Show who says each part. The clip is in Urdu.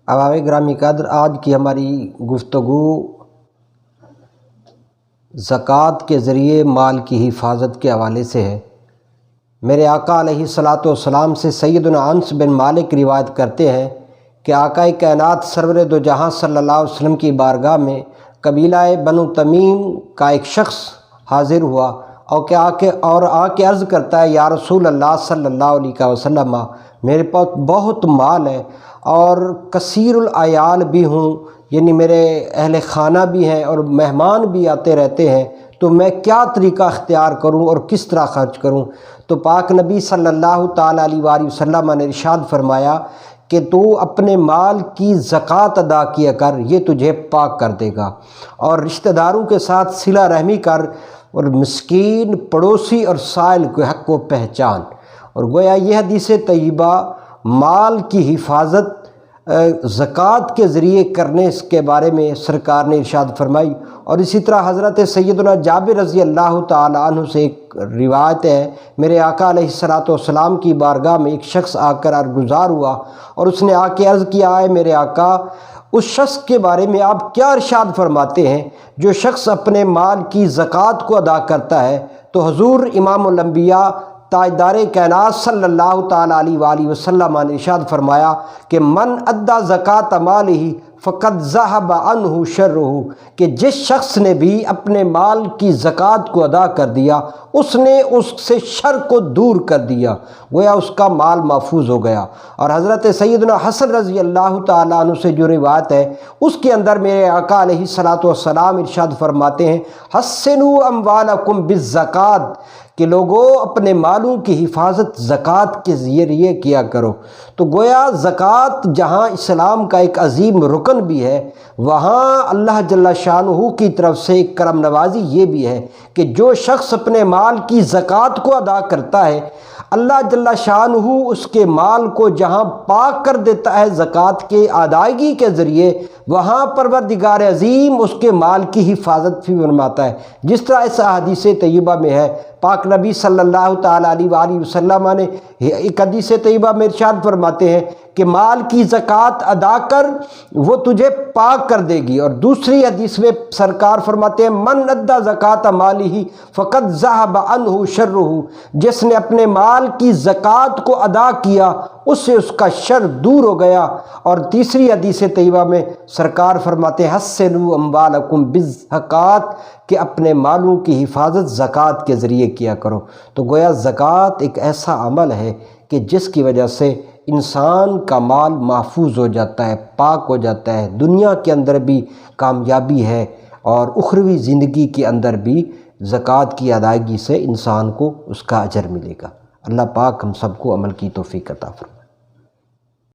Speaker 1: عوام گرامی قدر، آج کی ہماری گفتگو زکوٰۃ کے ذریعے مال کی حفاظت کے حوالے سے ہے۔ میرے آقا علیہ الصلاۃ والسلام سے سیدنا انس بن مالک روایت کرتے ہیں کہ آقا کائنات سرور دو جہاں صلی اللہ علیہ وسلم کی بارگاہ میں قبیلہ بنو تمیم کا ایک شخص حاضر ہوا اور آ کے عرض کرتا ہے، یا رسول اللہ صلی اللہ علیہ وسلم، میرے پاس بہت مال ہے اور کثیر العیال بھی ہوں، یعنی میرے اہل خانہ بھی ہیں اور مہمان بھی آتے رہتے ہیں، تو میں کیا طریقہ اختیار کروں اور کس طرح خرچ کروں؟ تو پاک نبی صلی اللہ تعالیٰ علیہ وآلہ وسلم نے ارشاد فرمایا کہ تو اپنے مال کی زکوٰۃ ادا کیا کر، یہ تجھے پاک کر دے گا، اور رشتہ داروں کے ساتھ صلہ رحمی کر، اور مسکین، پڑوسی اور سائل کے حق کو پہچان۔ اور گویا یہ حدیث طیبہ مال کی حفاظت زکوٰۃ کے ذریعے کرنے اس کے بارے میں سرکار نے ارشاد فرمائی۔ اور اسی طرح حضرت سیدنا جابر رضی اللہ تعالیٰ عنہ سے ایک روایت ہے، میرے آقا علیہ الصلاۃ والسلام کی بارگاہ میں ایک شخص آ کر عرضگزار ہوا اور اس نے آ کے عرض کیا ہے، میرے آقا اس شخص کے بارے میں آپ کیا ارشاد فرماتے ہیں جو شخص اپنے مال کی زکوٰۃ کو ادا کرتا ہے؟ تو حضور امام الانبیاء تاجدار کائنات صلی اللہ تعالیٰ علیہ وآلہ وسلم نے ارشاد فرمایا کہ من ادا زکوٰۃ مالہ فقد ذہب عنہ شرہ، کہ جس شخص نے بھی اپنے مال کی زکوٰۃ کو ادا کر دیا اس نے اس سے شر کو دور کر دیا، گویا اس کا مال محفوظ ہو گیا۔ اور حضرت سیدنا حسن رضی اللہ تعالیٰ عنہ سے جو روایت ہے اس کے اندر میرے آقا علیہ الصلاۃ والسلام ارشاد فرماتے ہیں، حسنوا اموالکم بالزکوٰۃ، کہ لوگوں اپنے مالوں کی حفاظت زکوٰۃ کے ذریعے کیا کرو۔ تو گویا زکوٰۃ جہاں اسلام کا ایک عظیم رکن بھی ہے، وہاں اللہ جل شانہ کی طرف سے ایک کرم نوازی یہ بھی ہے کہ جو شخص اپنے مال کی زکوٰۃ کو ادا کرتا ہے، اللہ جل شانہ اس کے مال کو جہاں پاک کر دیتا ہے زکوٰۃ کے ادائیگی کے ذریعے، وہاں پروردگار عظیم اس کے مال کی حفاظت بھی فرماتا ہے۔ جس طرح اس حدیث طیبہ میں ہے، پاک نبی صلی اللہ تعالیٰ علیہ وآلہ وسلم نے ایک حدیث طیبہ میں ارشاد فرماتے ہیں کہ مال کی زکوٰۃ ادا کر، وہ تجھے پاک کر دے گی۔ اور دوسری حدیث میں سرکار فرماتے ہیں، من ادى زکوٰۃ مالہ فقد ذہب عنہ شرہ، جس نے اپنے مال کی زکوٰۃ کو ادا کیا اس سے اس کا شر دور ہو گیا۔ اور تیسری حدیث طیبہ میں سرکار فرماتے ہیں، حسنوا اموالکم بالزکوٰۃ، کہ اپنے مالوں کی حفاظت زکوٰۃ کے ذریعے کیا کرو۔ تو گویا زکوٰۃ ایک ایسا عمل ہے کہ جس کی وجہ سے انسان کا مال محفوظ ہو جاتا ہے، پاک ہو جاتا ہے، دنیا کے اندر بھی کامیابی ہے اور اخروی زندگی کے اندر بھی زکوٰۃ کی ادائیگی سے انسان کو اس کا اجر ملے گا۔ اللہ پاک ہم سب کو عمل کی توفیق عطا فرمائے۔